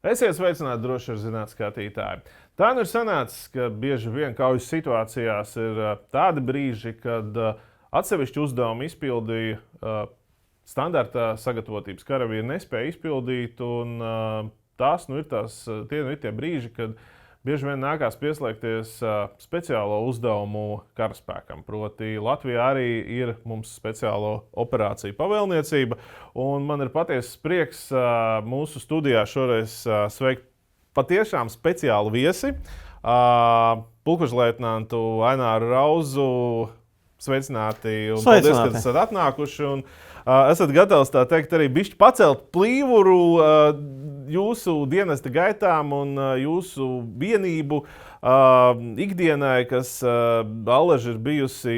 Esiet sveicināti droši ar zinātnē skatītāji. Tā nu ir sanācis, ka bieži vien kaujas situācijās ir tādi brīži, kad atsevišķu uzdevumu izpildīja standarta sagatavotības karavīri nespēja izpildīt. Tās nu ir tie brīži, kad bieži vien nākās pieslēgties speciālo uzdevumu karaspēkam. Proti, Latvijā arī ir mums speciālo operāciju pavēlniecība. Un man ir patiesas prieks mūsu studijā šoreiz sveikt patiešām speciālu viesi. Pulkvežleitnantu Aināru Rauzu. Sveicināti un paldies, ka esat atnākuši. Esat gatavs tā teikt arī bišķi pacelt plīvuru jūsu dienesta gaitām un jūsu vienību ikdienai, kas allaži ir bijusi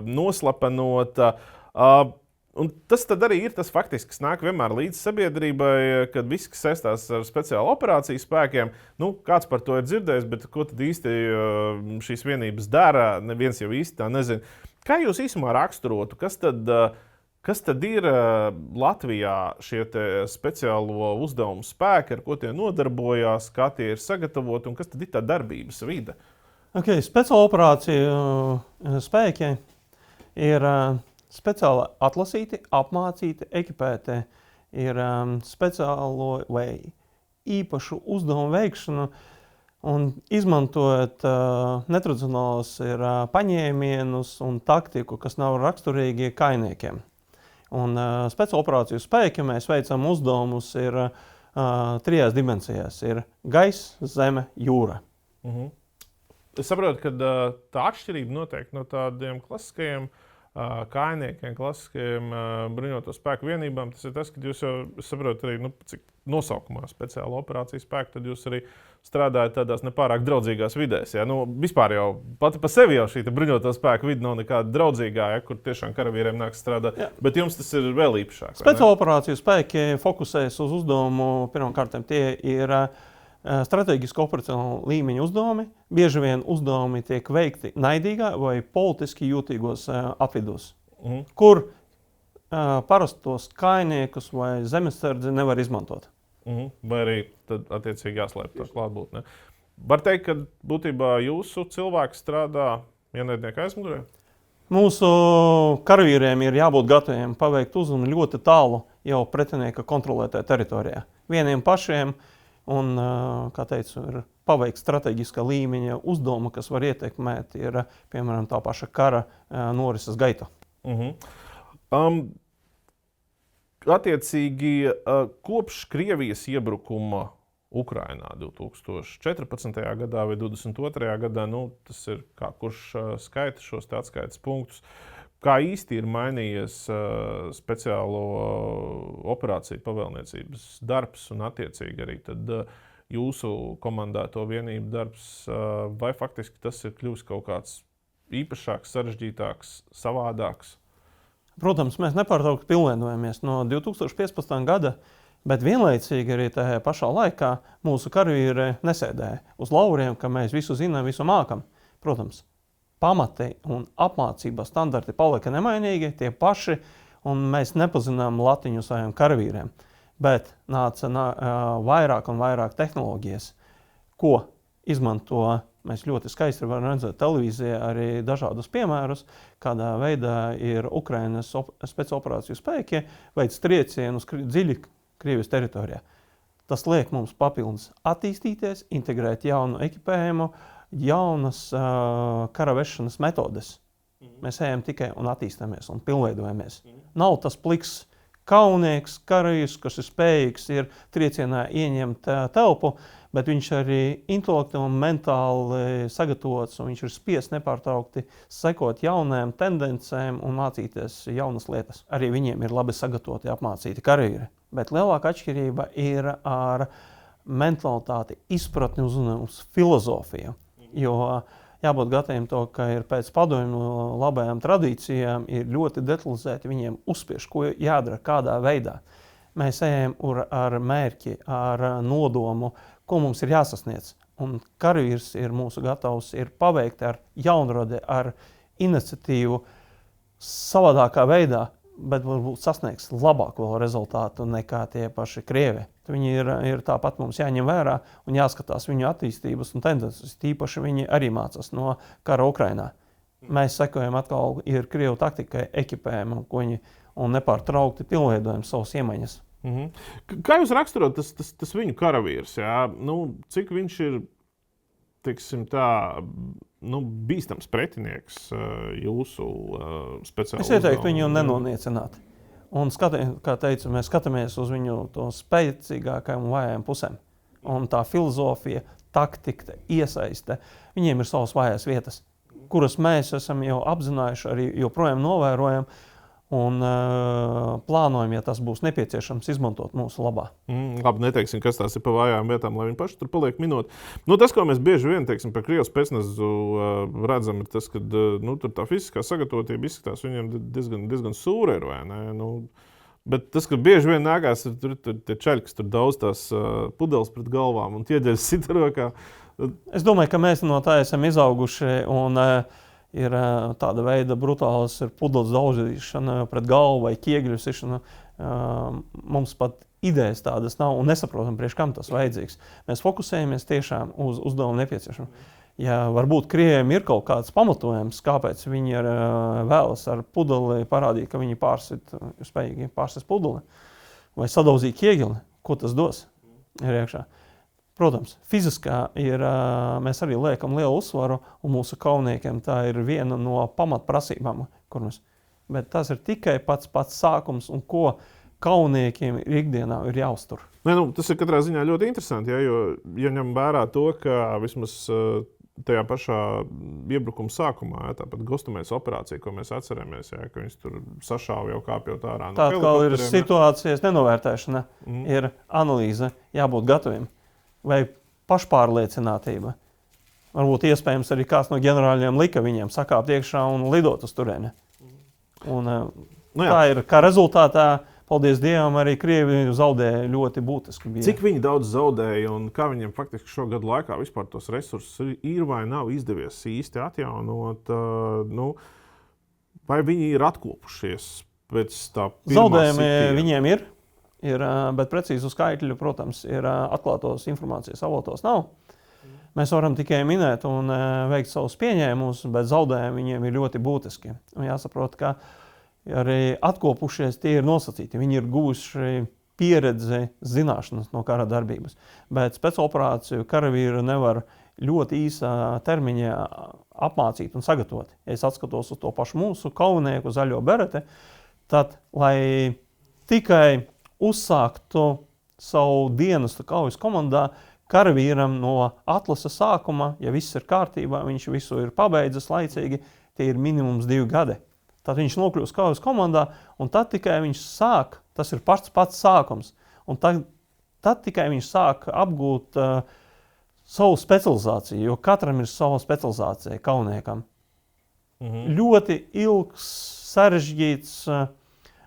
noslapenota. Un tas tad arī ir tas faktiski, kas nāk vienmēr līdz sabiedrībai, kad viss, kas saistās ar speciālu operāciju spēkiem, kāds par to ir dzirdējis, bet ko tad īsti šīs vienības dara, neviens jau īsti tā nezina. Kā jūs īsumā raksturotu, kas tad ir Latvijā šie speciālo uzdevumu spēki, ar ko tie nodarbojās, kā tie ir sagatavoti un kas tad ir tā darbības vide? Speciālo operāciju spēki ir speciāli atlasīti, apmācīti, ekipēti, ir speciālo vai īpašu uzdevumu veikšanu un izmantojot netradicionālus paņēmienus un taktiku, kas nav raksturīgi kainiekiem. Un speciālo operāciju spēki mēs veicam uzdevumus ir trijās dimensijās. Ir gaiss, zeme, jūra. Es saprotu, ka tā atšķirība noteikti no tādiem klasiskajiem kājniekiem, klasiskajiem bruņoto spēku vienībām. Tas ir tas, ka jūs jau saprotat arī, cik nosaukumā speciāla operācija spēku, tad jūs arī strādājat tādās nepārāk draudzīgās vidēs. Ja? Vispār jau pati pa sevi jau šī bruņoto spēku vide nav nekāda draudzīgā, ja? Kur tiešām karavīriem nāks strādāt, bet jums tas ir vēl īpašāk. Speciāla operāciju spēki fokusējas uz uzdevumu, pirmkārt, tie ir strateģiski operacionāli līmeņa uzdevumi. Bieži vien uzdevumi tiek veikti naidīgā vai politiski jūtīgos apvidos, kur parastos kājniekus vai zemesardzi nevar izmantot. Vai arī tad attiecīgi jāslēp to klātbūtni. Var teikt, ka būtībā jūsu cilvēki strādā ienaidnieku aizmugurē? Mūsu karavīriem ir jābūt gataviem paveikt uzdevumu ļoti tālu jau pretinieka kontrolētajā teritorijā. Vieniem pašiem un, kā teicu, ir paveikt strateģiskā līmeņa uzdevumu, kas var ietekmēt, ir, piemēram, tā paša kara norises gaitu. Attiecīgi, kopš Krievijas iebrukuma Ukrainā 2014. gadā vai 2022. gadā, tas ir kā kurš skaita šos atskaites punktus, kā īsti ir mainījies speciālo operāciju pavēlniecības darbs un attiecīgi arī tad jūsu komandēto vienību darbs, vai faktiski tas ir kļuvis kaut kāds īpašāks, sarežģītāks, savādāks? Protams, mēs nepārtraukti pilnveidojamies no 2015. gada, bet vienlaicīgi arī tajā pašā laikā mūsu karavīri nesēdēja uz lauriem, ka mēs visu zinām, visu mākam. Protams, pamati un apmācības standarti palika nemainīgi, tie paši, un mēs nepazinām latiņu saviem karavīriem. Bet nāca vairāk un vairāk tehnoloģijas, ko izmanto. Mēs ļoti skaisti varam redzēt televīzijā arī dažādus piemērus, kādā veidā ir Ukrainas spēcoperāciju spēki veic triecienus dziļi Krievijas teritorijā. Tas liek mums papildus attīstīties, integrēt jaunu ekipējumu, jaunas kara vešanas metodes. Mēs ejam tikai un attīstamies un pilnveidojamies. Nav tas pliks kaunieks, karavīrs, kas ir spējīgs ir triecienā ieņemt telpu, bet viņš arī intelektuāli un mentāli sagatavots, un viņš ir spiests nepārtraukti sekot jaunajām tendencēm un mācīties jaunas lietas. Arī viņiem ir labi sagatavoti, apmācīti karavīri. Bet lielākā atšķirība ir ar mentalitāti, izpratni uz filozofiju. Jo jābūt gataviem to, ka ir pēc padomju labajām tradīcijām ir ļoti detalizēti viņiem uzspiež, ko jādara, kādā veidā. Mēs ejam ar mērķi, ar nodomu, ko mums ir jāsasniedz. Un karavīrs ir mūsu gatavs ir paveikt ar jaunradi, ar iniciatīvu savādākā veidā, bet varbūt sasniegs labāko rezultātu nekā tie paši Krievi. Viņi ir tāpat mums jāņem vērā un jāskatās viņu attīstības un tendences. Tīpaši viņi arī mācās no kara Ukrainā. Mēs sekojam atkal, ir Krievu taktikai, ekipējumu, un nepārtraukti pilnveidojam savus iemaņas. Kā jūs raksturot tas viņu karavīrs? Jā? Cik viņš ir, teiksim tā, bīstams pretinieks jūsu speciāli? Es ieteiktu viņu nenoniecināt. Un, kā teicu, mēs skatāmies uz viņu to spēcīgākajām un vājām pusēm. Un tā filozofija, taktika, iesaiste, viņiem ir savas vājās vietas, kuras mēs esam jau apzinājuši, arī joprojām novērojam un plānojam, ja tas būs nepieciešams, izmantot mūsu labā. Labi, neteiksim, kas tās ir pa vājām vietām, lai viņi paši tur paliek minot. Tas, ko mēs bieži vien, teiksim, par Krievu spēcnezu redzam, ir tas, ka tur tā fiziskā sagatavotība izskatās viņiem diezgan sūra ir, vai ne? Bet tas, ka bieži vien nākās, tur tie čaļi, kas tur daudz tās pudeles pret galvām un ķieģeļas sita rokā. Es domāju, ka mēs no tā esam izauguši un ir tāda veida brutāls pudeles daudzīšana pret galvu vai ķieģeļu sišana. Mums pat idejas tādas nav un nesaprotam, priekš kam tas vajadzīgs. Mēs fokusējamies tiešām uz uzdevumu nepieciešamu. Ja varbūt Krieviem ir kaut kāds pamatojums, kāpēc viņi vēlas ar pudeli parādīt, ka viņi spējīgi pārsist pudeli vai sadauzīt ķieģeli, ko tas dos ir iekšā. Protams, fiziskā mēs arī liekam lielu uzsvaru, un mūsu kauniekiem tā ir viena no pamatprasībām, bet tas ir tikai pats sākums, un ko kauniekiem ikdienā ir jāuztur. Tas ir katrā ziņā ļoti interesanti, jo ņem vērā to, ka vismaz tajā pašā iebrukuma sākumā, tāpat Gostomēs operācija, ko mēs atceramies, ka viņas tur sašāva jau kāpjot ārā. Tā kā ir situācijas nenovērtēšana, ir analīze, jābūt gataviem. Vai pašpārliecinātība. Varbūt iespējams arī kāds no ģenerāļiem lika viņiem sakāpt iekšā un lidot uz turieni. Un tā ir, kā rezultātā, paldies Dievam, arī Krievi zaudēja ļoti būtiski. Cik viņi daudz zaudēja un kā viņiem faktiski šo gadu laikā vispār tos resursus ir vai nav izdevies īsti atjaunot? Vai viņi ir atkopušies pēc tā pirmā zaudējumi sitiena? Viņiem ir, bet precīzu skaitļu, protams, ir atklātos informācijas avotos nav. Mēs varam tikai minēt un veikt savus pieņēmumus, bet zaudējumi viņiem ir ļoti būtiski. Un jāsaprot, ka arī atkopušies tie ir nosacīti. Viņi ir guvuši pieredzi, zināšanas no kara darbības. Bet spēcoperāciju karavīru nevar ļoti īsā termiņā apmācīt un sagatavot. Ja es atskatos uz to pašu mūsu kaunieku zaļo bereti, tad, lai tikai uzsāktu savu dienestu kaujas komandā, karavīram no atlases sākuma, ja viss ir kārtībā, viņš visu ir pabeidzis laicīgi, tie ir minimums 2 gadi. Tad viņš nokļūst kaujas komandā, un tad tikai viņš sāk, tas ir pats sākums, un tad tikai viņš sāk apgūt savu specializāciju, jo katram ir sava specializācija kauniekam. Ļoti ilgs, sarežģīts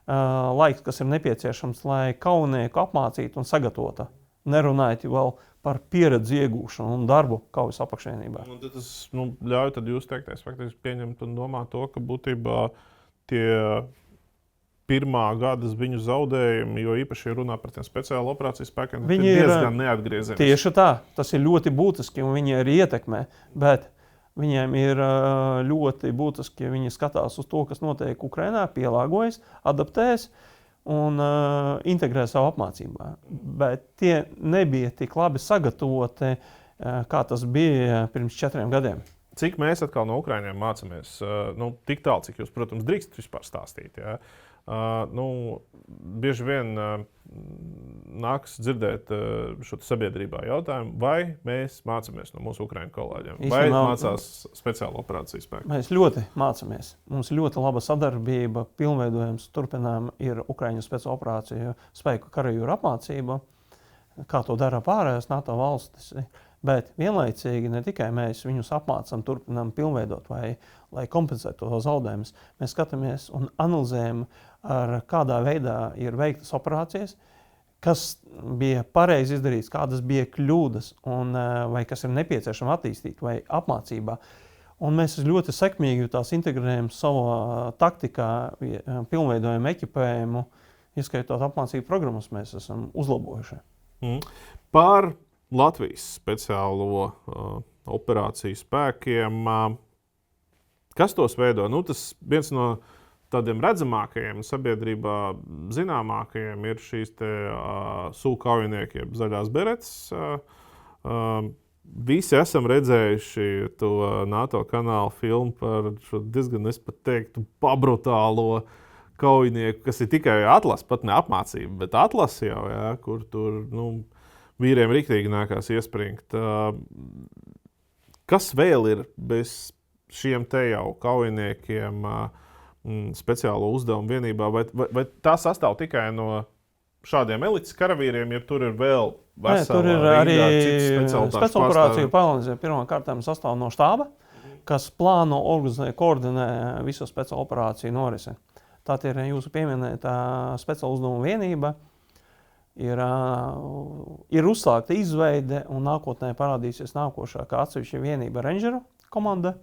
laiks, kas ir nepieciešams, lai kaunieku apmācītu un sagatavotu. Nerunājot vēl par pieredzi iegūšanu un darbu kaujas apakšvienībā. Tas ļauj tad jūs teiktais faktiski pieņemt un domāt to, ka būtībā tie pirmā gadas viņu zaudējumi, jo īpaši runā par tiem speciālu operāciju spēkiem, viņi ir diezgan neatgriezenis. Tieši tā, tas ir ļoti būtiski un viņi arī ietekmē, bet viņiem ir ļoti būtiski, ja viņi skatās uz to, kas notiek Ukrainā, pielāgojas, adaptējas un integrē savu apmācībā. Bet tie nebija tik labi sagatavoti, kā tas bija pirms 4 gadiem. Cik mēs atkal no Ukraiņiem mācāmies? Tik tālu, cik jūs, protams, drīkst vispār stāstīt. Ja? Bieži vien nāks dzirdēt šo sabiedrībā jautājumu, vai mēs mācāmies no mūsu Ukraiņu kolēģiem, vai mācās speciāla operācijas spēki. Mēs ļoti mācāmies. Mums ir ļoti laba sadarbība, pilnveidojums, turpinām ir Ukraiņu speciāla operāciju spēku karavīru apmācība, kā to dara pārējās NATO valstis. Bet vienlaicīgi ne tikai mēs viņus apmācām, turpinām pilnveidot vai lai kompensētu to zaudējumus. Mēs skatāmies un analizējam, ar kādā veidā ir veiktas operācijas, kas bija pareizi izdarīts, kādas bija kļūdas un vai kas ir nepieciešama attīstīt vai apmācībā. Un mēs ļoti sekmīgi tās integrējam savā taktikā, pilnveidojam ekipējumu, ieskaitot apmācību programmas, mēs esam uzlabojuši. Par Latvijas speciālo operāciju spēkiem. Kas tos veido? Tas viens no tādiem redzamākajiem, sabiedrībā zināmākajiem ir šīs sūku kaujinieki, jeb zaļās beretes. Visi esam redzējuši to NATO kanāla filmu par šo diezgan, es pat teiktu, pabrutālo kaujinieku, kas ir tikai atlase, pat ne apmācība, bet atlase jau, kur tur vīriem riktīgi nākās iespringt. Kas vēl ir bez šiem te jau kaujiniekiem speciālo uzdevumu vienībā, vai tā sastāv tikai no šādiem elites karavīriem, ja tur ir vēl vesela tur ir arī speciāloperāciju palīdzība. Pirmkārt sastāv no štāba, kas plāno, organizē, koordinē visu speciālo operāciju norisi. Tā ir jūsu pieminētā speciāla uzdevuma vienība. Ir uzsākta izveide un nākotnē parādīsies nākošā kā atsevišķa vienība Rangeru komanda.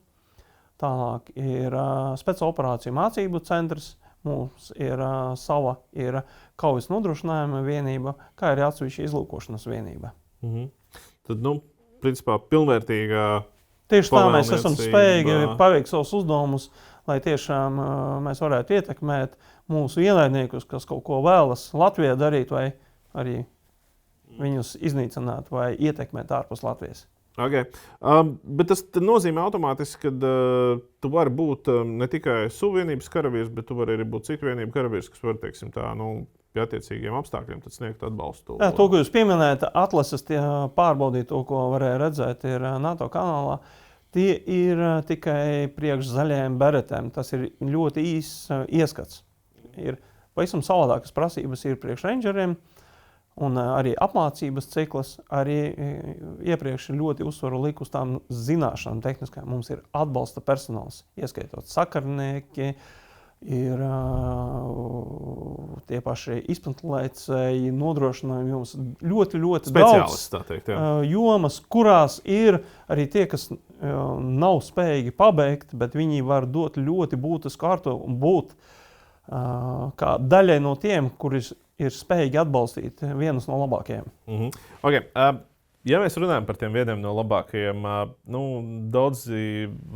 Tālāk ir speciāla operāciju mācību centrs, mums ir sava kaujas nodrošinājuma vienība, kā arī atsevišķa izlūkošanas vienība. Tad, principā, pilnvērtīgā tieši tā mēs esam spējīgi paveikt savus uzdevumus, lai tiešām mēs varētu ietekmēt mūsu ienaidniekus, kas kaut ko vēlas Latvijā darīt, vai arī viņus iznīcināt vai ietekmēt ārpus Latvijas. Okay. Bet tas nozīmē automātiski, ka tu vari būt ne tikai suvienības karavīrs, bet tu vari arī būt citu vienību karavīrs, kas var, teiksim tā, pie attiecīgiem apstākļiem tad sniegt atbalstu. Jā, to, ko jūs pieminējat, atlases pārbaudīt to, ko varēja redzēt, ir NATO kanālā. Tie ir tikai priekš zaļajiem beretēm. Tas ir ļoti īss ieskats. Ir pavisam savādākas prasības ir priekš rangeriem. Un arī apmācības cikls, arī iepriekš ļoti uzsvaru liku uz tām zināšanām tehniskajām. Mums ir atbalsta personāls, ieskaitot sakarnieki, ir tie paši izplatlaicēji, nodrošinājumi jums ļoti daudz jomas, kurās ir arī tie, kas nav spējīgi pabeigt, bet viņi var dot ļoti būtisku kārtu un būt kā daļai no tiem, kuri ir spējīgi atbalstīt vienus no labākajiem. Okay. Ja mēs runājam par tiem vieniem no labākajiem, daudzi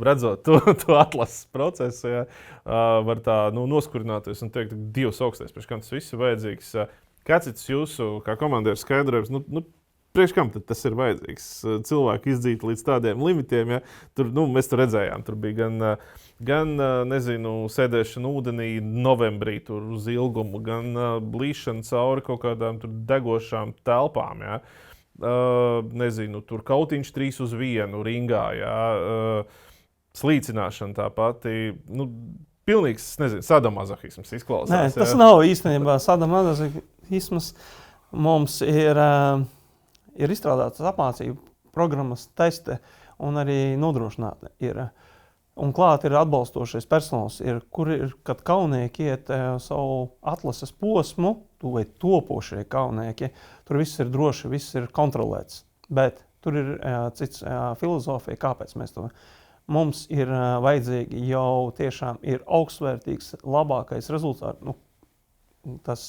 redzot to atlases procesu, var tā noskurināties un teikt, Dievs augstais, priekš kam tas viss ir vajadzīgs. Kāds ir tas jūsu, kā komandieru skaidrojums? Priekš kam tad tas ir vajadzīgs? Cilvēki izdzīt līdz tādiem limitiem, ja? Tur, mēs tur redzējām, tur bija gan sēdēšana ūdenī novembrī tur uz ilgumu, gan blīšana cauri kaut kādām tur degošām telpām, ja? Tur kautiņš 3-uz-1 ringā, ja? Slīcināšana tā pati, pilnīgs, sadomazohisms izklausās. Nē, tas nav īstenībā sadomazohisms. Mums ir izstrādātas apmācību programmas, testi un arī nodrošināti ir. Un klāt ir atbalstošais personāls, kad kaunieki iet savu atlases posmu, vai topošie kaunieki, tur viss ir droši, viss ir kontrolēts. Bet tur ir cits filozofija, kāpēc mēs to. Mums ir vajadzīgi jau tiešām ir augstsvērtīgs, labākais rezultāts. Tas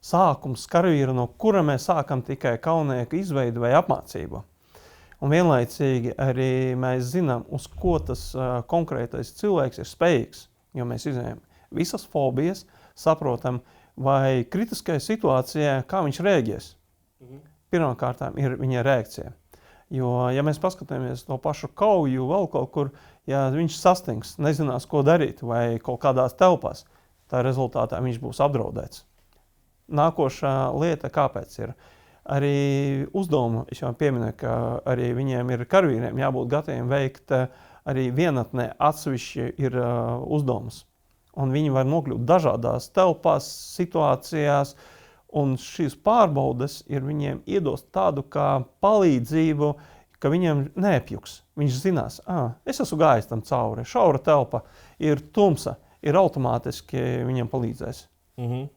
sākums karavīra, no kura mēs sākam tikai kaunieku izveidu vai apmācību. Un vienlaicīgi arī mēs zinām, uz ko tas konkrētais cilvēks ir spējīgs, jo mēs izējām visas fobijas, saprotam, vai kritiskajā situācijā, kā viņš rēģēs. Pirmkārtām ir viņa reakcija. Jo, ja mēs paskatāmies to pašu kauju vēl kaut kur, ja viņš sastings, nezinās, ko darīt, vai kaut kādās telpās, tā rezultātā viņš būs apdraudēts. Nākošā lieta, kāpēc ir? Arī uzdevumu, es jau pieminēju, ka arī viņiem ir karavīriem jābūt gataviem veikt arī vienatnē atsevišķi ir uzdevums. Un viņi var nokļūt dažādās telpās, situācijās, un šīs pārbaudes ir viņiem iedost tādu kā palīdzību, ka viņiem neapjuks. Viņš zinās, es esmu gājis tam cauri, šaura telpa, ir tumsa, ir automātiski viņiem palīdzēs.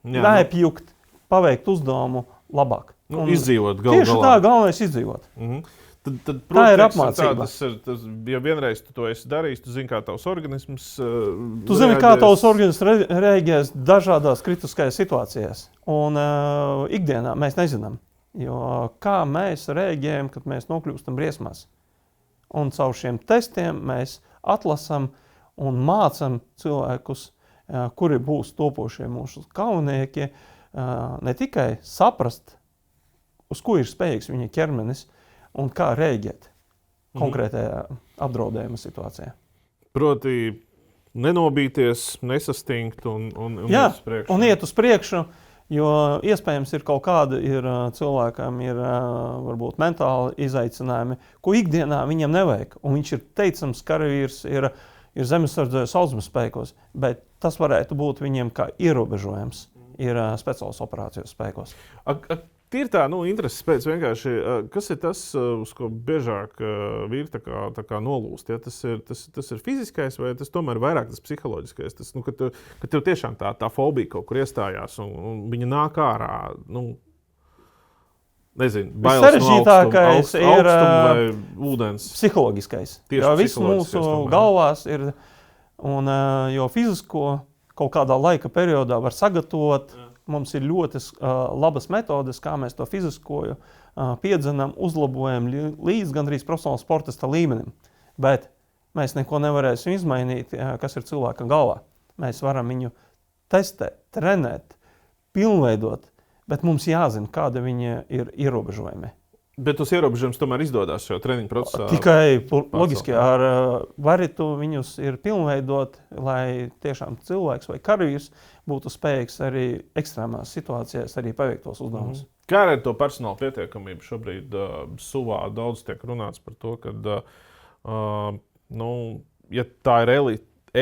Neapjukt, paveikt uzdevumu labāk. Izdzīvot galvā. Tieši tā, galvenais izdzīvot. Tad, tā ir apmācība. Ja vienreiz tu to esi darījis, tu zini, kā tavs organisms Tu zini, kā tavs organisms reaģēs dažādās kritiskajās situācijās. Un ikdienā mēs nezinām. Jo kā mēs rēģējam, kad mēs nokļūstam briesmās? Un caur šiem testiem mēs atlasam un mācam cilvēkus, kuri būs topošie mūsu kaunieki, ne tikai saprast, uz ko ir spējīgs viņa ķermenis un kā rēģēt konkrētajā apdraudējuma situācijā. Proti, nenobīties, nesastingt un iet uz priekšu. Un iet uz priekšu, jo iespējams ir kaut kāda, cilvēkam ir varbūt mentāli izaicinājumi, ko ikdienā viņam nevajag. Un viņš ir teicams karavīrs, ir zemesardze sauzemes spēkos, bet tas varētu būt viņiem kā ierobežojums, ir speciālas operācijas spēkos. Tīri tā, intereses pēc vienkārši, kas ir tas, uz ko biežāk vīri tā kā nolūst? Ja? Tas ir fiziskais vai tas tomēr vairāk tas psiholoģiskais? Tas, kad tev tiešām tā fobija kaut kur iestājās un viņa nāk ārā, nezinu, bailes no augstuma vai ūdens? Psiholoģiskais. Jo viss mūsu galvās ir, un jo fizisko kaut kādā laika periodā var sagatavot. Mums ir ļoti labas metodes, kā mēs to fizisko piedzenam, uzlabojam līdz gandrīz profesionāla sportista līmenim. Bet mēs neko nevarēsim izmainīt, kas ir cilvēka galvā. Mēs varam viņu testēt, trenēt, pilnveidot, bet mums jāzina, kāda viņa ir ierobežojumi. Bet tos ierobežojums tomēr izdodas šo treniņu procesā? Tikai loģiski, vari tu viņus ir pilnveidot, lai tiešām cilvēks vai karavīrs būtu spējīgs arī ekstrēmās situācijās arī paveikt tos uzdevumus. Kā ar to personāla pietiekamību šobrīd suvā daudz tiek runāts par to, ka, ja tā ir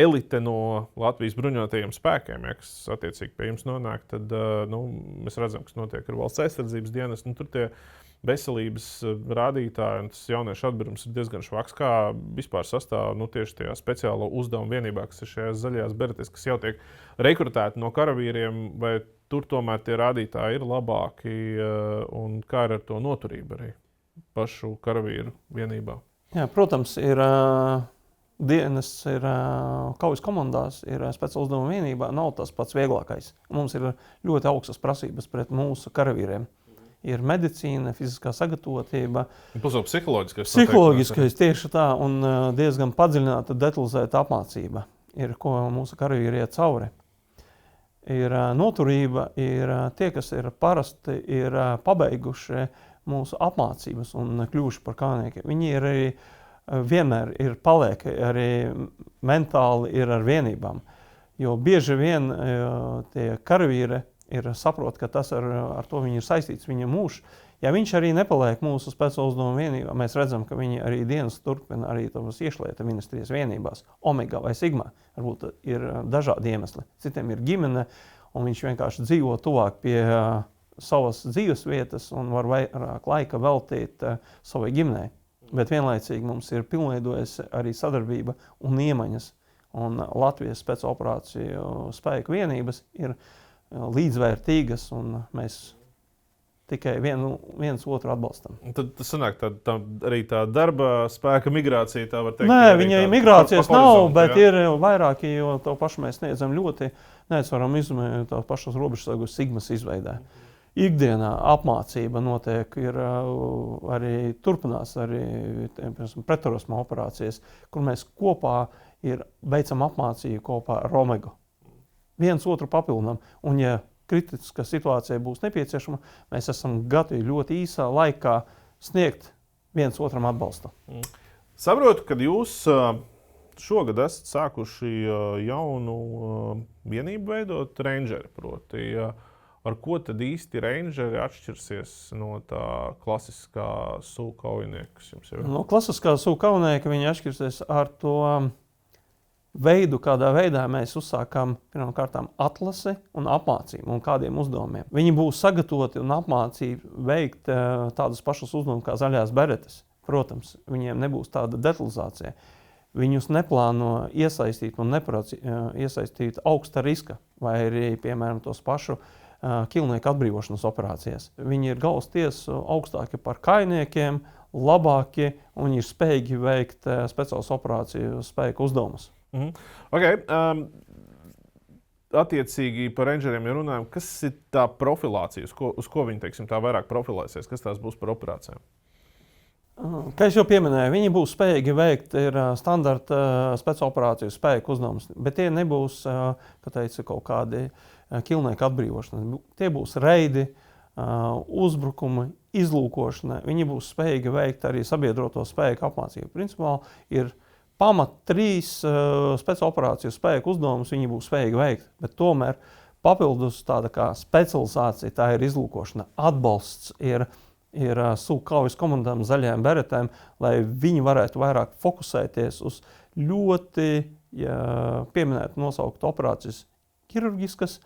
elite no Latvijas bruņotajiem spēkiem, kas attiecīgi pie jums nonāk, tad mēs redzam, kas notiek ar valsts aizsardzības dienas, tur tie veselības rādītāji un tas jauniešu atbrums ir diezgan švaks, kā vispār sastāv tieši tajā speciālo uzdevumu vienībā, kas ir šajās zaļajās beretēs, kas jau tiek rekrutēti no karavīriem, vai tur tomēr tie rādītāji ir labāki un kā ar to noturību arī pašu karavīru vienībā? Jā, protams, ir dienas, ir kaujas komandās, ir speciāla uzdevuma vienībā, nav tas pats vieglākais. Mums ir ļoti augstas prasības pret mūsu karavīriem. Ir medicīna, fiziskā sagatavotība. Psiholoģiskais tieši tā, un diezgan padziļināta, detalizēta apmācība ir, ko mūsu karavīri iet cauri. Ir noturība, ir tie, kas ir parasti, ir pabeiguši mūsu apmācības un kļuvuši par kaujiniekiem. Viņi ir arī vienmēr ir paliek, arī mentāli ir ar vienībām. Jo bieži vien tie karavīri saprot, ka tas ar to viņi ir saistīts viņa mūžs. Ja viņš arī nepaliek mūsu speciāla uzdevuma vienībā, mēs redzam, ka viņi arī dienas turpina arī tavas iekšlietu ministrijas vienībās, Omega vai Sigma. Varbūt ir dažādi iemesli. Citiem ir ģimene, un viņš vienkārši dzīvo tuvāk pie savas dzīves vietas un var vairāk laika veltīt savai ģimenei. Bet vienlaicīgi mums ir pilnveidojas arī sadarbība un iemaņas. Un Latvijas spēcoperāciju spēku vienības ir līdzvērtīgas, un mēs tikai viens otru atbalstam. Tad tas sanāk arī tā darba spēka migrācija, tā var teikt? Nē, viņai migrācijas nav, bet ir vairāki, jo to pašu mēs sniedzam ļoti neatsvaram izmēģināt tās pašas robežsargus Sigmas izveidē. Ikdienā apmācība notiek, ir arī turpinās arī pretterorisma operācijas, kur mēs kopā veicam apmācību kopā ar Omegu. Viens otru papildinām, un ja kritiska situācija būs nepieciešama, mēs esam gatavi ļoti īsā laikā sniegt viens otram atbalstu. Saprotu, ka jūs šogad esat sākuši jaunu vienību veidot rangeri, proti. Ar ko tad īsti rangeri atšķirsies no tā klasiskā SUV kaujinieka, kas jums jau ir? No klasiskā SUV kaujinieka viņi atšķirsies ar to veidu, kādā veidā mēs uzsākam pirmkārtām atlasi un apmācību un kādiem uzdevumiem. Viņi būs sagatavoti un apmācīti veikt tādas pašas uzdevumus kā zaļās beretes. Protams, viņiem nebūs tāda detalizācija. Viņus neplāno iesaistīt un iesaistīt augsta riska vai arī, piemēram, tos pašu ķilnieku atbrīvošanas operācijas. Viņi ir galvas tiesu augstāki par kainiekiem, labāki, un viņi ir spējīgi veikt speciālas operāciju spēku uzdevumus. Okay. attiecīgi par rangeriem ja runājam, kas ir tā profilācija, uz ko viņi, teiksim, tā vairāk profilēsies, kas tās būs par operācijām? Kā es jau pieminēju, viņi būs spējīgi veikt standarta spēcoperāciju spēku uzdevumus, bet tie nebūs, kā teicu, kaut kādi ķilnieku atbrīvošana. Tie būs reidi, uzbrukumi, izlūkošana. Viņi būs spējīgi veikt arī sabiedroto spēku apmācību. Principā ir pamat 3 spēcoperāciju spēku uzdevumus viņi būs spējīgi veikt, bet tomēr papildus tāda kā specializācija, tā ir izlūkošana, atbalsts ir kaujas komandām zaļajām beretēm, lai viņi varētu vairāk fokusēties uz ļoti pieminētu nosaukt operācijas ķirurģiskas,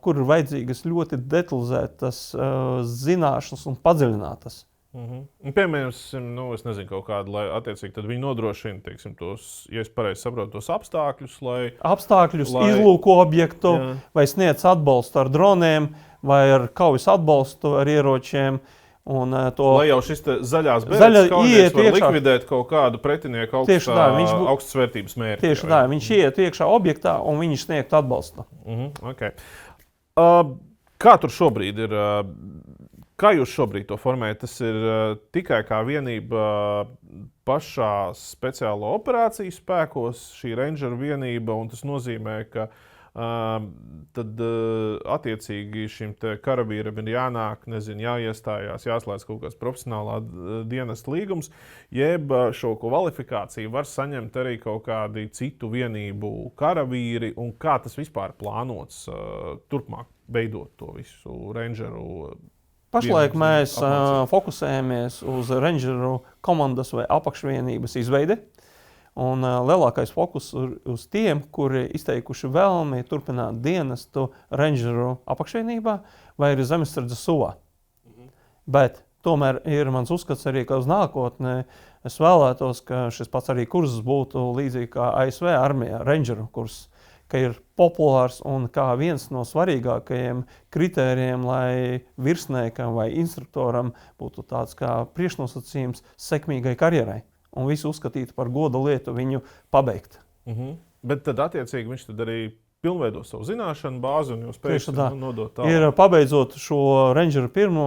kur ir vajadzīgas ļoti detalizētas zināšanas un padziļinātas. Piemēram, es nezinu, kaut kādu, lai attiecīgi tad viņi nodrošina, teiksim, tos, ja es pareizi saprotu, tos apstākļus, izlūko objektu, vai sniedz atbalstu ar droniem, vai ar kaujas atbalstu ar ieročiem. Lai jau šis zaļās beretes kaujinieks var likvidēt kaut kādu pretinieku augstas vērtības mērķi. Tieši tā, viņš iet iekšā objektā un viņš sniegt atbalstu. Okay. Kā tur šobrīd ir? Kā jūs šobrīd to formējat? Tas ir tikai kā vienība pašā speciālo operāciju spēkos, šī rangeru vienība, un tas nozīmē, ka tad attiecīgi šim te karavīram ir jānāk, jāiestājās, jāslēdz kaut kāds profesionālā dienesta līgums, jeb šo kvalifikāciju var saņemt arī kaut kādi citu vienību karavīri, un kā tas vispār plānots turpmāk veidot to visu rangeru. Pašlaik mēs fokusējamies uz rangeru komandas vai apakšvienības izveidi. Un lielākais fokus uz tiem, kuri izteikuši vēlmi turpināt dienestu rangeru apakšvienībā vai arī zemesardzes suvā. Bet tomēr ir mans uzskats arī, ka uz nākotnē es vēlētos, ka šis pats arī kurs būtu līdzīgi kā ASV armijā, rangeru kurs, ka ir populārs un kā viens no svarīgākajiem kritērijiem, lai virsniekam vai instruktoram būtu tāds kā priekšnosacījums sekmīgai karjerai. Un visu uzskatītu par goda lietu viņu pabeigt. Bet tad attiecīgi viņš tad arī pilnveido savu zināšanu bāzi un jau spējas nodot tālāk. Ir pabeidzot šo rangeru pirmo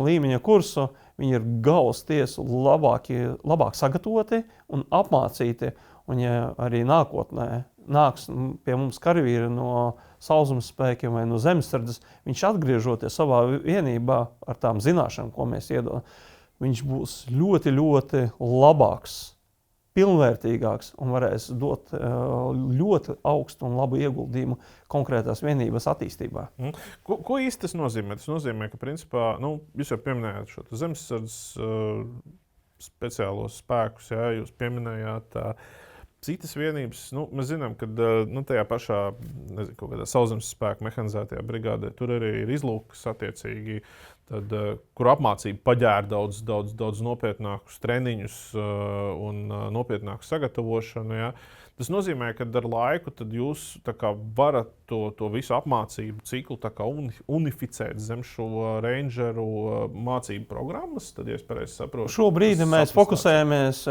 līmeņa kursu, viņi ir galvas tiesu labāk sagatavoti un apmācīti. Un ja arī nākotnē nāks pie mums karavīri no sauszemes spēkiem vai no zemesardzes, viņš atgriežoties savā vienībā ar tām zināšanām, ko mēs iedodam, viņš būs ļoti, ļoti labāks, pilnvērtīgāks un varēs dot ļoti augstu un labu ieguldījumu konkrētās vienības attīstībā. Ko īsti tas nozīmē? Tas nozīmē, ka principā, jūs jau pieminējāt šo zemesardzes speciālos spēkus, jūs pieminējāt citas vienības. Mēs zinām, ka tajā pašā kaut kādā sauszemes spēku mehanizētajā brigādē tur arī ir izlūkas attiecīgi, tad, kur apmācība paģēra daudz nopietnākus treniņus un nopietnāku sagatavošanu. Ja? Tas nozīmē, ka ar laiku tad jūs varat to visu apmācību ciklu unificēt zem šo rangeru mācību programmas, tad, ja es pareizi saprotu. Šobrīd mēs fokusējamies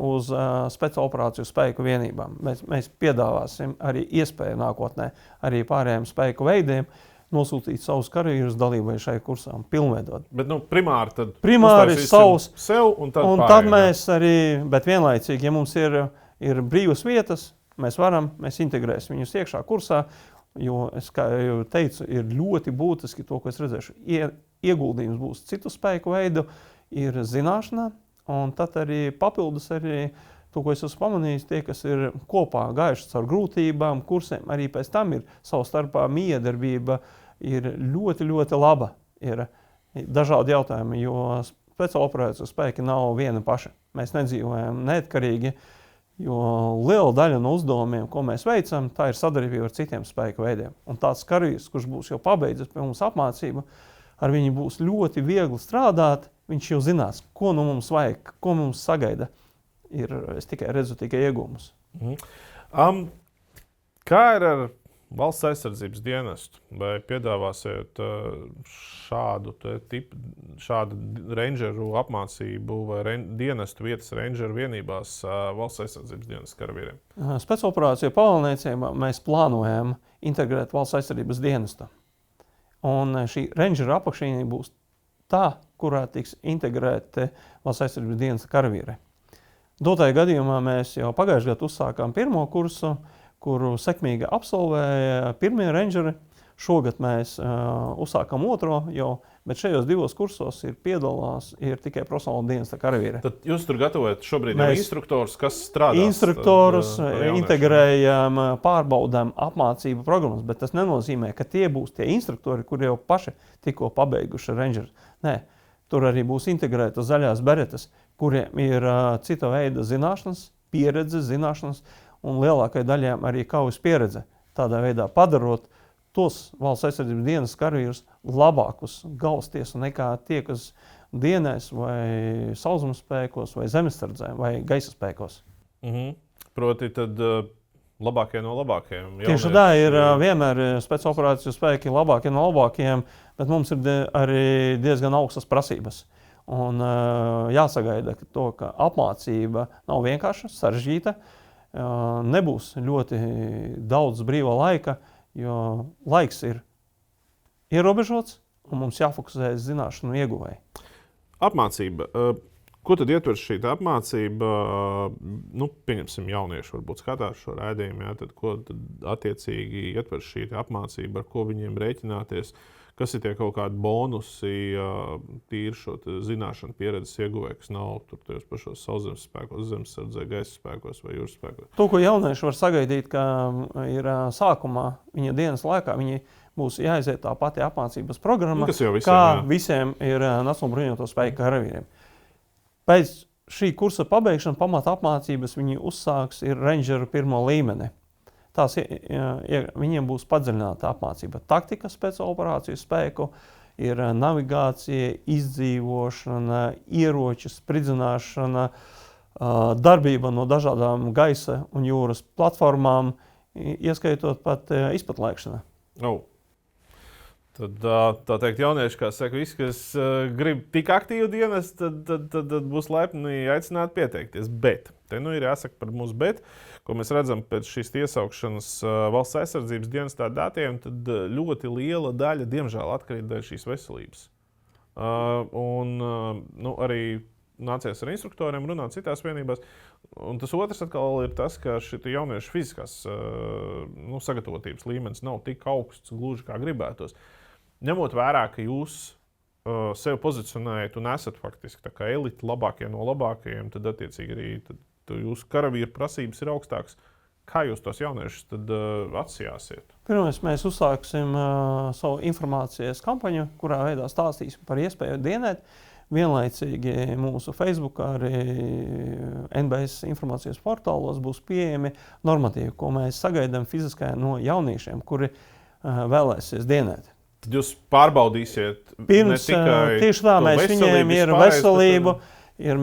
uz speciāloperāciju spēku vienībām. Mēs piedāvāsim arī iespēju nākotnē arī pārējiem spēku veidiem nosūtīt savus karavīrus dalībai šai kursām, pilnveidot. Bet primāri savus sev un tad pārējiem. Tad mēs arī, bet vienlaicīgi, ja mums ir brīvas vietas, mēs integrēsim viņus iekšā kursā, jo, kā jau teicu, ir ļoti būtiski to, ko es redzēšu. Ieguldījums būs citu spēku veidu, ir zināšanā, un tad arī papildus arī to, ko es esmu pamanījis, tie, kas ir kopā gājuši caur grūtībām, kursiem, arī pēc tam ir savstarpā miedarbība, ir ļoti, ļoti laba. Ir dažādi jautājumi, jo speciāloperāciju spēki nav viena paša. Mēs nedzīvojam neatkarīgi, jo liela daļa no uzdevumiem, ko mēs veicam, tā ir sadarbība ar citiem spēku veidiem. Un tāds karavīrs, kurš būs jau pabeidzis pie mums apmācību, ar viņu būs ļoti viegli strādāt, viņš jau zinās, ko no mums vajag, ko mums sagaida. Es tikai redzu iegūmus. Kā ir ar Valsts aizsardzības dienestu, vai piedāvāsiet šādu rangeru apmācību vai dienestu vietas rangeru vienībās valsts aizsardzības dienestu karavīriem? Spēcoperāciju pavalniecībā mēs plānojam integrēt valsts aizsardzības dienestu. Un šī rangeru apakšīnija būs tā, kurā tiks integrēti valsts aizsardzības dienesta karavīri. Dotajā gadījumā mēs jau pagājušajā gadā uzsākām pirmo kursu, kuru sekmīgi absolvēja pirmie rangeri. Šogad mēs uzsākam otro jau, bet šajos divos kursos piedalās tikai profesionāla dienesta karavīri. Tad jūs tur gatavojat šobrīd jau instruktorus, kas strādās? Instruktorus integrējam, pārbaudām apmācību programmas, bet tas nenozīmē, ka tie būs tie instruktori, kuri jau paši tikko pabeiguši rangeri. Nē, tur arī būs integrētas zaļās beretes, kuriem ir cita veida zināšanas, pieredze, zināšanas, un lielākai daļai arī kaujas pieredze. Tādā veidā padarot tos valsts aizsardzības dienas karavīrus labākus galvastiesu nekā tie, kas dienēs vai sauszemes spēkos, vai zemesardzē, vai gaisa spēkos. Proti tad labākie no labākajiem. Tieši tā ir vienmēr spēcoperāciju spēki labākie no labākajiem, bet mums ir arī diezgan augstas prasības. Un jāsagaida ka apmācība nav vienkārša, sarežģīta. Nebūs ļoti daudz brīvā laika, jo laiks ir ierobežots un mums jāfokusējas zināšanu ieguvēji. Apmācība. Ko tad ietver šī apmācība? Pieņemsim jaunieši, varbūt skatās šo raidījumu, tad ko tad attiecīgi ietver šī apmācība, ar ko viņiem rēķināties? Kas ir tie kaut kādi bonusi, tīri šo zināšanu pieredzes ieguvēji, kas nav tur tajos pašos sauszemes spēkos, zemesardzē, gaisa spēkos vai jūras spēkos? To, ko jaunieši var sagaidīt, ka ir sākumā viņa dienas laikā, viņi būs jāiziet tā pati apmācības programma, visiem ir Nacionālo bruņoto spēku karavīriem. Pēc šī kursa pabeigšana pamata apmācības viņi uzsāks ir rangeru pirmo līmeni. Viņiem būs padziļināta apmācība. Taktikas pēc operāciju spēku, ir navigācija, izdzīvošana, ieroču spridzināšana, darbība no dažādām gaisa un jūras platformām, ieskaitot pat izpatlaikšana. Tad, tā teikt, jaunieši, kā saka, visi, kas grib tik aktīvu dienas, tad būs laipni aicināt pieteikties. Bet, te ir jāsaka par mūsu bet, ko mēs redzam pēc šīs iesaukšanas valsts aizsardzības dienestā datiem, tad ļoti liela daļa, diemžēl, atkarīt dēļ šīs veselības. Arī nācies ar instruktoriem runāt citās vienībās. Un tas otrs atkal ir tas, ka šī jauniešu fiziskās sagatavotības līmenis nav tik augsts gluži kā gribētos. Ņemot vērā, ka jūs sevi pozicionējat un esat faktiski tā kā elite, labākie no labākajiem, tad attiecīgi arī jūsu karavīru prasības ir augstākas. Kā jūs tos jauniešus tad atsijāsiet? Pirmais, mēs uzsāksim savu informācijas kampaņu, kurā veidā stāstīsim par iespēju dienēt. Vienlaicīgi mūsu Facebook, arī NBS informācijas portālos būs pieejami normatīvi, ko mēs sagaidām fiziskajā no jauniešiem, kuri vēlēsies dienēt. Tad jūs pārbaudīsiet pirms, ne tikai tieši tā, mēs viņiem ir veselību,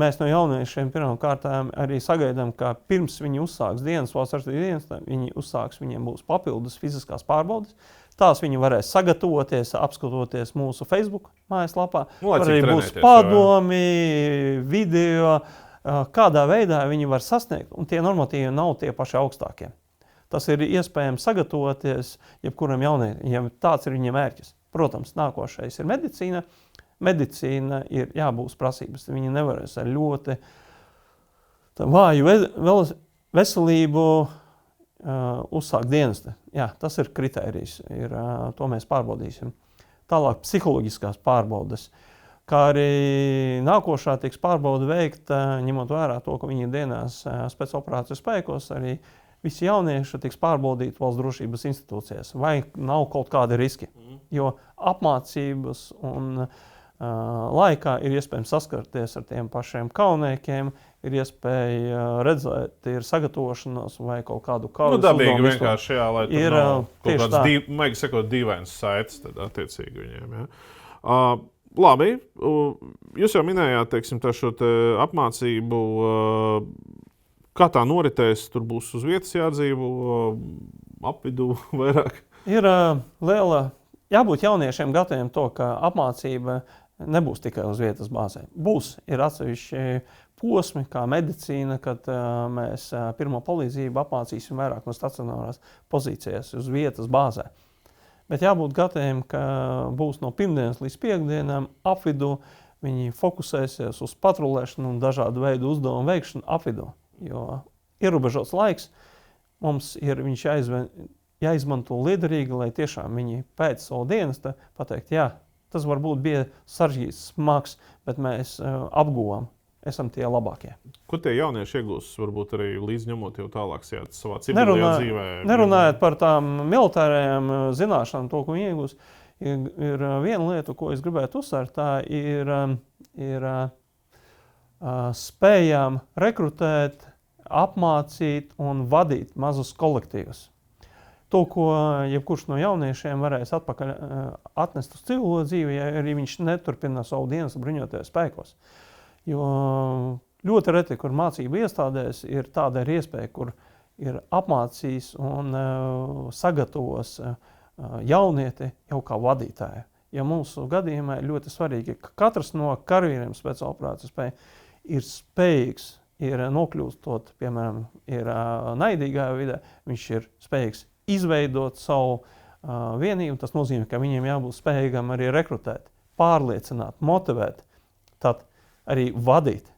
mēs no jauniešiem pirmām kārtām arī sagaidām, ka pirms viņi uzsāks dienas, valsts aizsardzības dienestā, viņi uzsāks, viņiem būs papildus fiziskās pārbaudes. Tās viņi varēs sagatavoties, apskatoties mūsu Facebook mājaslapā. Arī būs padomi, video, kādā veidā viņi var sasniegt, un tie normatīvi nav tie paši augstākie. Tas ir iespējams sagatavoties jebkuram jaunietim, ja tāds ir viņa mērķis. Protams, nākošais ir medicīna. Medicīna ir jābūt prasības. Viņi nevarēs ar ļoti vāju veselību uzsākt dienestu. Jā, tas ir kritērijs. To mēs pārbaudīsim. Tālāk psiholoģiskās pārbaudes. Kā arī nākošā tiks pārbauda veikta, ņemot vērā to, ka viņi dienās spēcoperāciju spēkos, arī visi jaunieši tiks pārbaudīti valsts drošības institūcijās. Vai nav kaut kādi riski? Jo apmācības un laikā ir iespējams saskarties ar tiem pašiem kauniekiem, ir iespēja redzēt, ir sagatavošanos vai kaut kādu kaujas uzdevumu. Dabīgi vienkārši, jā, lai tur nav kaut kāds, maigi sakot, dīvains saites, tad attiecīgi viņiem, jā. Labi, jūs jau minējāt, teiksim, šo apmācību, kā tā noritēs, tur būs uz vietas jādzīvo, apvidū vairāk? Ir liela, jābūt jauniešiem gataviem to, ka apmācība nebūs tikai uz vietas bāzē. Ir atsevišķi posmi, kā medicīna, kad mēs pirmo palīdzību apmācīsim vairāk no stacionārās pozīcijas uz vietas bāzē. Bet jābūt gataviem, ka būs no pirmdienas līdz piekdienām apvidū, viņi fokusēsies uz patrulēšanu un dažādu veidu uzdevumu veikšanu apvidū. Jo ierobežots laiks mums ir viņš jāizmanto liederīgi, lai tiešām viņi pēc savu dienesta pateikt, jā, tas varbūt bija saržģīts, smags, bet mēs apguvām, esam tie labākie. Ko tie jaunieši iegūs, varbūt arī līdzņemot jau tālāk savā civilajā dzīvē? Nerunājot par tām militārajām zināšanām, to, ko viņi iegūs, ir viena lieta, ko es gribētu uzsvērt, tā ir spējām rekrutēt, apmācīt un vadīt mazus kolektīvus. To, ko jebkurš no jauniešiem varēs atpakaļ atnest uz civilo dzīvi, ja arī viņš neturpina savu dienas bruņotajos spēkos. Jo ļoti reti, kur mācību iestādēs, ir tāda iespēja, kur ir apmācījis un sagatavos jaunieti jau kā vadītāju. Ja mūsu gadījumā ir ļoti svarīgi, ka katrs no karavīriem speciāla operācijas spēja ir spējīgs, ir nokļūstot, piemēram, ir naidīgā vidē, viņš ir spējīgs izveidot savu vienību. Tas nozīmē, ka viņiem jābūt spējīgam arī rekrutēt, pārliecināt, motivēt, tad arī vadīt.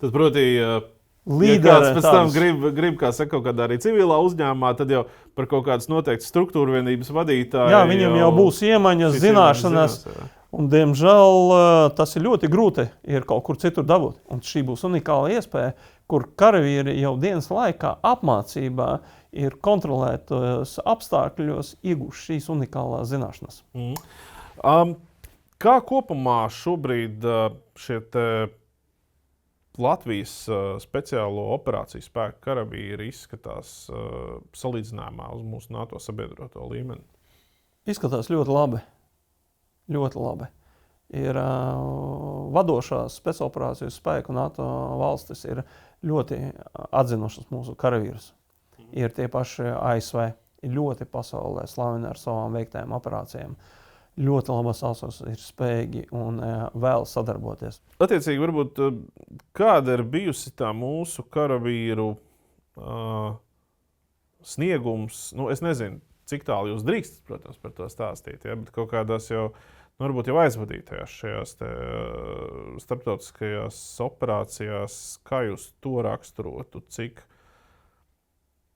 Tad, proti, ja kāds pēc tam grib kā saka, kaut kādā arī civilā uzņēmumā, tad jau par kaut kādas noteiktas struktūra vienības vadītāju. Jā, viņam jau būs iemaņas, zināšanas, un, diemžēl, tas ir ļoti grūti ir kaut kur citur dabūt. Un šī būs unikāla iespēja, kur karavīri jau dienas laikā apmācībā ir kontrolētos apstākļos iegūši šīs unikālās zināšanas. Kā kopumā šobrīd šie Latvijas speciālo operāciju spēku karavīri izskatās salīdzinājumā uz mūsu NATO sabiedroto līmeni? Izskatās ļoti labi. Ļoti labi. Ir vadošās speciāloperāciju spēku NATO valstis ir ļoti atzinušas mūsu karavīrus. Ir tie paši ASV, ir ļoti pasaulē slaveni ar savām veiktajām operācijām. Ļoti labas valstis ir spējīgi un vēl sadarboties. Attiecīgi, varbūt, kāda ir bijusi tā mūsu karavīru sniegums? Nu, es nezinu, cik tālu jūs drīkstat, protams, par to stāstīt, ja? Bet kaut kādās jau, varbūt jau aizvadītajās šajās starptautiskajās operācijās, kā jūs to raksturotu,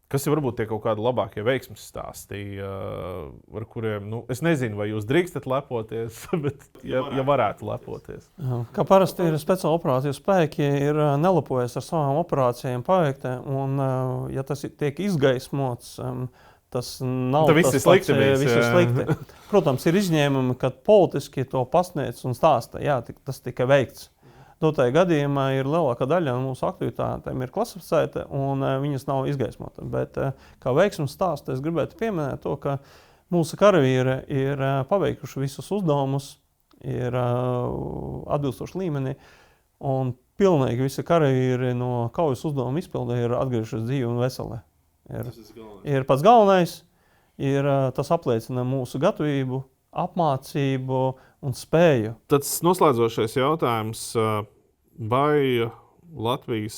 kas ir varbūt tie kaut kādi labākie veiksmes stāsti, ar kuriem, es nezinu, vai jūs drīkstat lepoties, bet ja varētu lepoties. Kā parasti ir speciāla operāciju spēki, ir nelepojas ar savām operācijām paveiktēm, un ja tas tiek izgaismots, tas nav tas pats, viss ir slikti. Protams, ir izņēmumi, kad politiski to pasniedz un stāsta, jā, tas tika veikts. Dotajā gadījumā ir lielākā daļa no mūsu aktivitātēm ir klasificēta un viņas nav izgaismota. Bet kā veiksmes stāstu es gribētu pieminēt to, ka mūsu karavīri ir paveikuši visus uzdevumus, ir atbilstoši līmenī, un pilnīgi visi karavīri no kaujas uzdevumu izpildē ir atgriežušies dzīvi un veseli. Ir pats galvenais, tas apliecina mūsu gatavību, apmācību un spēju. Tas noslēdzošais jautājums, vai Latvijas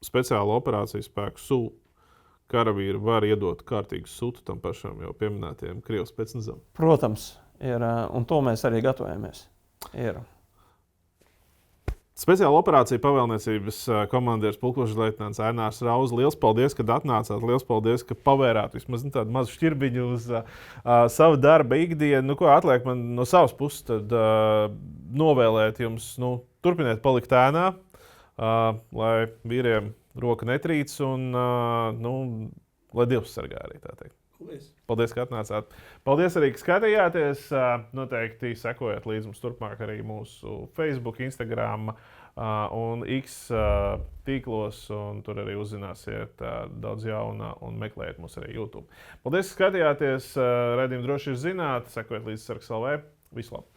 speciālo operāciju spēku SU karavīri var iedot kārtīgu sūtu tam pašam jau pieminētajam Krievijas specnazam? Protams, ir, un to mēs arī gatavojamies. Ir. Speciāla operācija pavēlniecības komandieris pulkveža leitnants Ernārs Rauze. Liels paldies, ka atnācāt. Liels paldies, ka pavērāt vismaz tādu mazu šķirbiņu uz savu darba ikdienu. Ko atliek man no savas puses, tad novēlēt jums, turpiniet palikt ēnā, lai vīriem roka netrīc un, lai Dievs sargā arī, tā teikt. Paldies, ka atnācāt. Paldies arī, ka skatījāties. Noteikti sekojiet līdz mums turpmāk arī mūsu Facebook, Instagram un X tīklos. Un tur arī uzzināsiet daudz jauna un meklējiet mūs arī YouTube. Paldies, ka skatījāties. Raidījumu droši zināt. Sekojiet līdz Sargs LV. Visu labu!